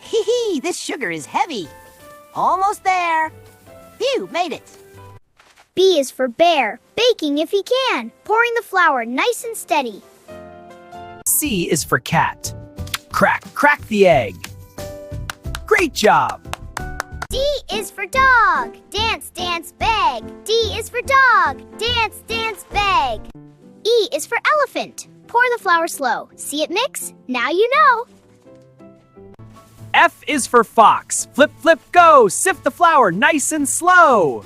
Hee hee, this sugar is heavy. Almost there. Phew, made it. B is for bear, baking if he can, pouring the flour nice and steady. C is for cat. Crack, crack the egg. Great job! D is for dog, dance, dance, beg. D is for dog, dance, dance, beg. E is for elephant, pour the flour slow. See it mix? Now you know. F is for fox. Flip, flip, go. Sift the flour nice and slow.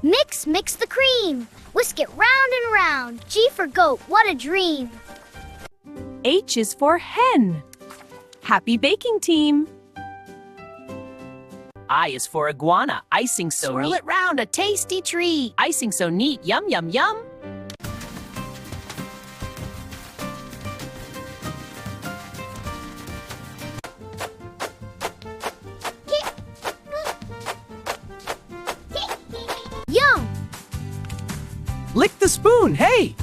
Mix, mix the cream. Whisk it round and round. G for goat, what a dream. H is for hen. Happy baking team. I is for iguana. Icing so Swirl neat. it round, a tasty treat. Icing so neat. Yum, yum, yum. Yum! Lick the spoon, hey!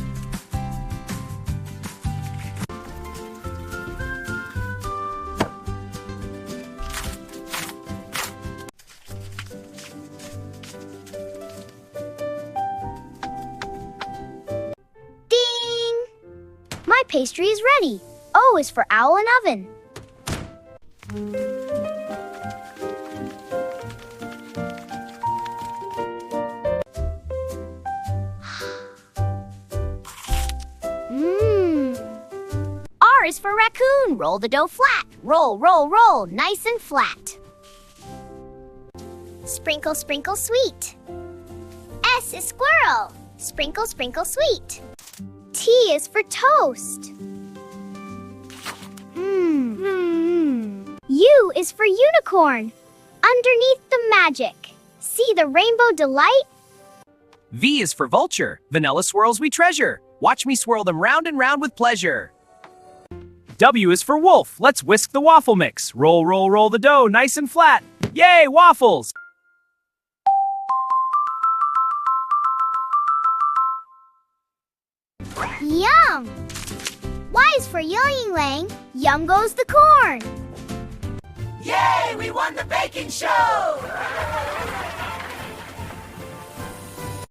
Ding! My pastry is ready. O is for owl and oven. R is for raccoon. Roll the dough flat. Roll, roll, roll, nice and flat. Sprinkle, sprinkle, sweet. S is squirrel. Sprinkle, sprinkle, sweet. T is for toast. U is for unicorn. Underneath the magic. See the rainbow delight? V is for vulture. Vanilla swirls we treasure. Watch me swirl them round and round with pleasure. W is for wolf. Let's whisk the waffle mix. Roll, roll, roll the dough nice and flat. Yay, waffles! Yum! Y is for Ying-Lang. Yum goes the corn. Yay, we won the baking show!